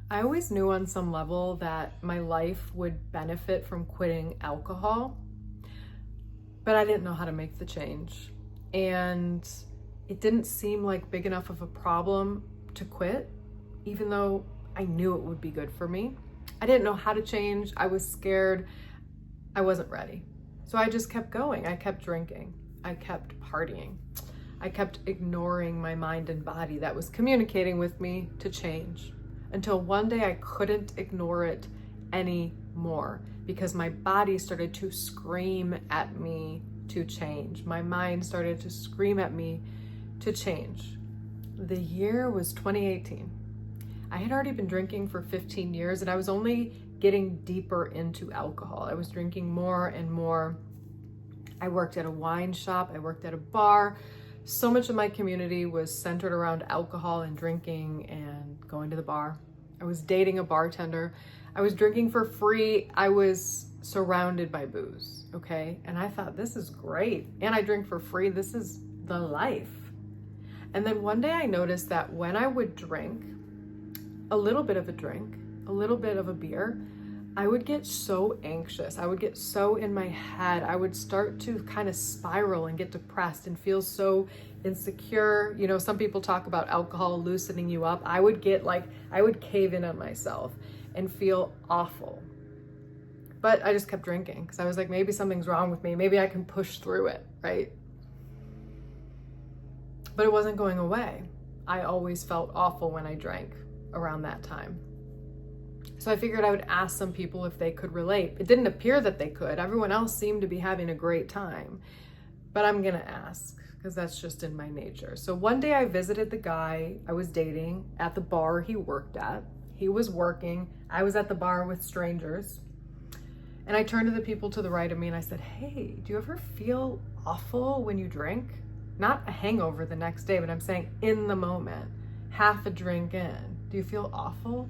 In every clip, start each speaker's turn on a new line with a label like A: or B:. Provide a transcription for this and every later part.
A: I always knew on some level that my life would benefit from quitting alcohol, but I didn't know how to make the change. And it didn't seem like big enough of a problem to quit, even though I knew it would be good for me. I didn't know how to change. I was scared. I wasn't ready. So I just kept going. I kept drinking. I kept partying. I kept ignoring my mind and body that was communicating with me to change, until one day I couldn't ignore it anymore because my body started to scream at me to change. My mind started to scream at me to change. The year was 2018. I had already been drinking for 15 years and I was only getting deeper into alcohol. I was drinking more and more. I worked at a wine shop. I worked at a bar. So much of my community was centered around alcohol and drinking and going to the bar. I was dating a bartender. I was drinking for free. I was surrounded by booze, okay? And I thought, this is great. And I drink for free. This is the life. And then one day I noticed that when I would drink a little bit of a drink, a little bit of a beer, I would get so anxious. I would get so in my head. I would start to kind of spiral and get depressed and feel so insecure. You know, some people talk about alcohol loosening you up. I would cave in on myself and feel awful. But I just kept drinking because I was like, maybe something's wrong with me. Maybe I can push through it, right? But it wasn't going away. I always felt awful when I drank around that time. So I figured I would ask some people if they could relate. It didn't appear that they could. Everyone else seemed to be having a great time. But I'm gonna ask because that's just in my nature. So one day I visited the guy I was dating at the bar he worked at. He was working. I was at the bar with strangers. And I turned to the people to the right of me and I said, hey, do you ever feel awful when you drink? Not a hangover the next day, but I'm saying in the moment, half a drink in. Do you feel awful?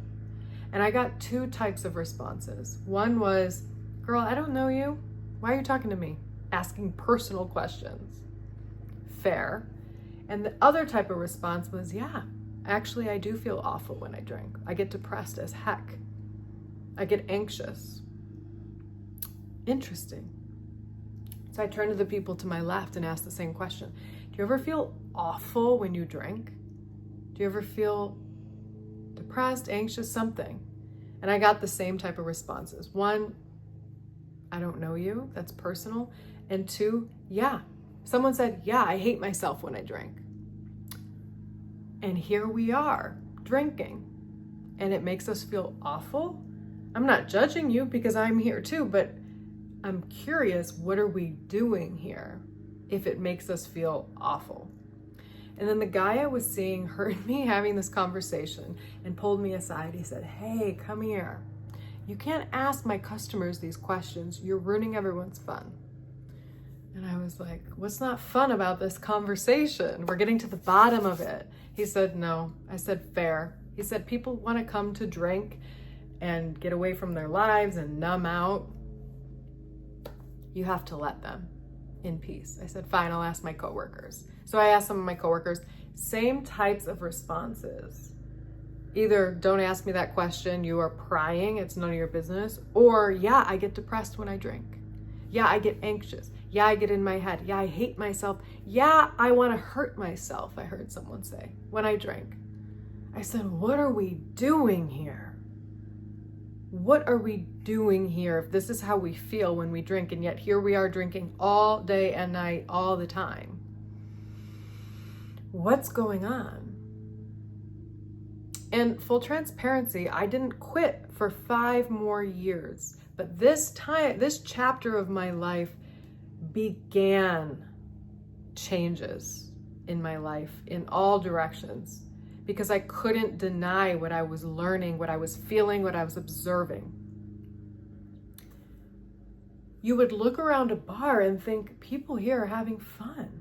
A: And I got two types of responses. One was, girl, I don't know you. Why are you talking to me? Asking personal questions. Fair. And the other type of response was, yeah, actually I do feel awful when I drink. I get depressed as heck. I get anxious. Interesting. So I turned to the people to my left and asked the same question. Do you ever feel awful when you drink? Do you ever feel depressed, anxious, something? And I got the same type of responses. One, I don't know you, that's personal. And two, yeah. Someone said, yeah, I hate myself when I drink. And here we are, drinking. And it makes us feel awful. I'm not judging you because I'm here too, but I'm curious, what are we doing here if it makes us feel awful? And then the guy I was seeing heard me having this conversation and pulled me aside. He said, hey, come here. You can't ask my customers these questions. You're ruining everyone's fun. And I was like, what's not fun about this conversation? We're getting to the bottom of it. He said, no. I said, fair. He said, people want to come to drink and get away from their lives and numb out. You have to let them in peace. I said, fine, I'll ask my coworkers. So I asked some of my coworkers, same types of responses. Either don't ask me that question, you are prying, it's none of your business, or yeah, I get depressed when I drink. Yeah, I get anxious. Yeah, I get in my head. Yeah, I hate myself. Yeah, I want to hurt myself, I heard someone say, when I drink. I said, what are we doing here? What are we doing here if this is how we feel when we drink, and yet here we are drinking all day and night, all the time? What's going on? And full transparency, I didn't quit for 5 more years, but this chapter of my life began changes in my life in all directions, because I couldn't deny what I was learning, what I was feeling, what I was observing. You would look around a bar and think, people here are having fun.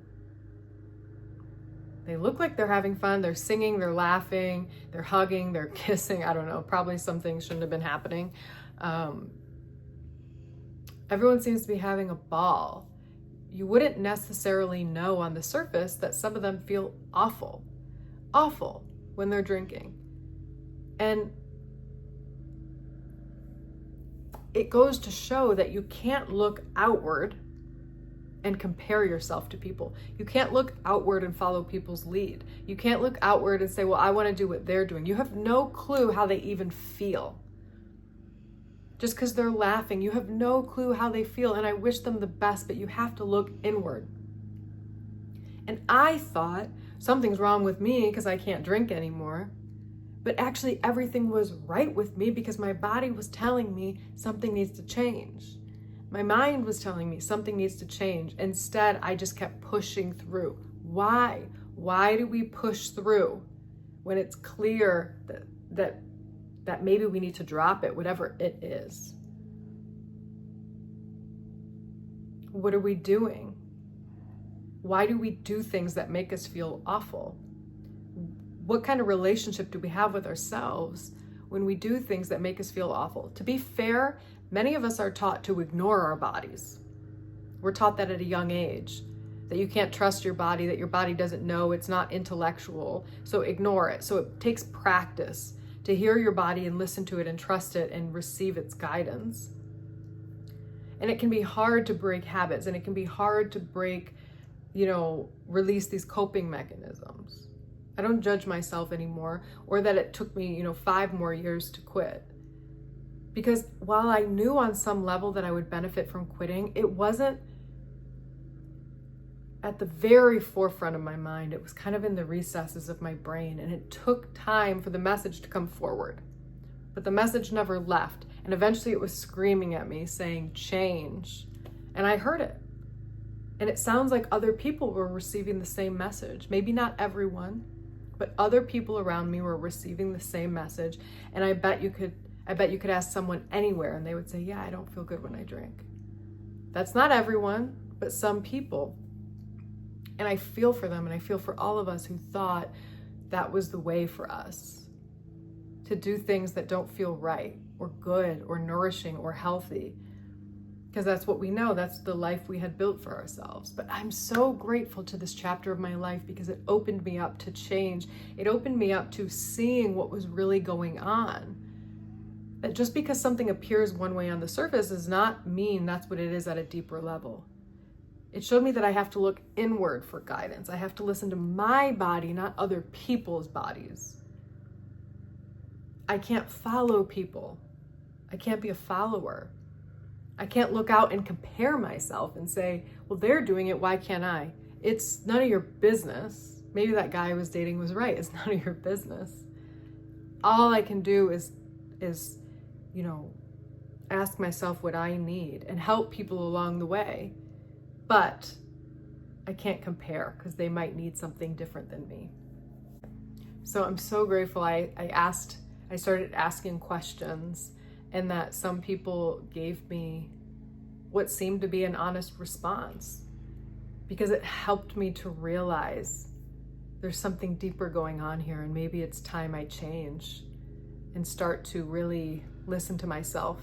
A: They look like they're having fun. They're singing, they're laughing, they're hugging, they're kissing. I don't know, probably some things shouldn't have been happening. Everyone seems to be having a ball. You wouldn't necessarily know on the surface that some of them feel awful when they're drinking. And it goes to show that you can't look outward and compare yourself to people. You can't look outward and follow people's lead. You can't look outward and say, well, I want to do what they're doing. You have no clue how they even feel. Just because they're laughing, you have no clue how they feel. And I wish them the best, but you have to look inward. And I thought something's wrong with me because I can't drink anymore. But actually everything was right with me because my body was telling me something needs to change. My mind was telling me something needs to change. Instead, I just kept pushing through. Why? Why do we push through when it's clear that maybe we need to drop it, whatever it is? What are we doing? Why do we do things that make us feel awful? What kind of relationship do we have with ourselves when we do things that make us feel awful? To be fair, many of us are taught to ignore our bodies. We're taught that at a young age, that you can't trust your body, that your body doesn't know, it's not intellectual, so ignore it. So it takes practice to hear your body and listen to it and trust it and receive its guidance. And it can be hard to break habits, and it can be hard to break, release these coping mechanisms. I don't judge myself anymore, or that it took me, 5 more years to quit. Because while I knew on some level that I would benefit from quitting, it wasn't at the very forefront of my mind. It was kind of in the recesses of my brain, and it took time for the message to come forward. But the message never left, and eventually it was screaming at me saying, change. And I heard it. And it sounds like other people were receiving the same message. Maybe not everyone, but other people around me were receiving the same message. And I bet you could ask someone anywhere and they would say, yeah, I don't feel good when I drink. That's not everyone, but some people. And I feel for them, and I feel for all of us who thought that was the way for us to do things that don't feel right or good or nourishing or healthy. Because that's what we know, that's the life we had built for ourselves. But I'm so grateful to this chapter of my life because it opened me up to change. It opened me up to seeing what was really going on. That just because something appears one way on the surface does not mean that's what it is at a deeper level. It showed me that I have to look inward for guidance. I have to listen to my body, not other people's bodies. I can't follow people. I can't be a follower. I can't look out and compare myself and say, well, they're doing it, why can't I? It's none of your business. Maybe that guy I was dating was right. It's none of your business. All I can do is ask myself what I need and help people along the way. But I can't compare because they might need something different than me. So I'm so grateful I started asking questions, and that some people gave me what seemed to be an honest response, because it helped me to realize there's something deeper going on here, and maybe it's time I change and start to really listen to myself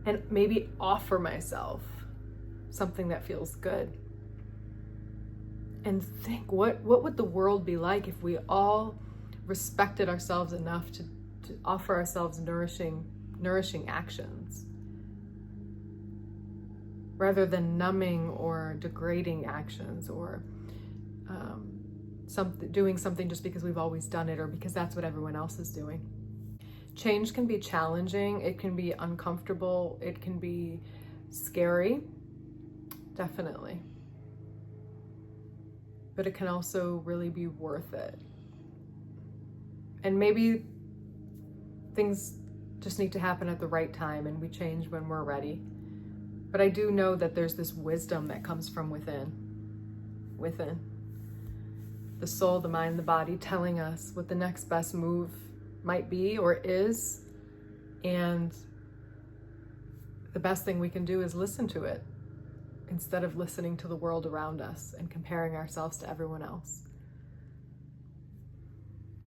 A: and maybe offer myself something that feels good. And think, what would the world be like if we all respected ourselves enough to offer ourselves nourishing actions rather than numbing or degrading actions, or doing something just because we've always done it or because that's what everyone else is doing. Change can be challenging, it can be uncomfortable, it can be scary, definitely. But it can also really be worth it. And maybe things just need to happen at the right time and we change when we're ready. But I do know that there's this wisdom that comes from within. The soul, the mind, the body telling us what the next best move might be or is. And the best thing we can do is listen to it instead of listening to the world around us and comparing ourselves to everyone else.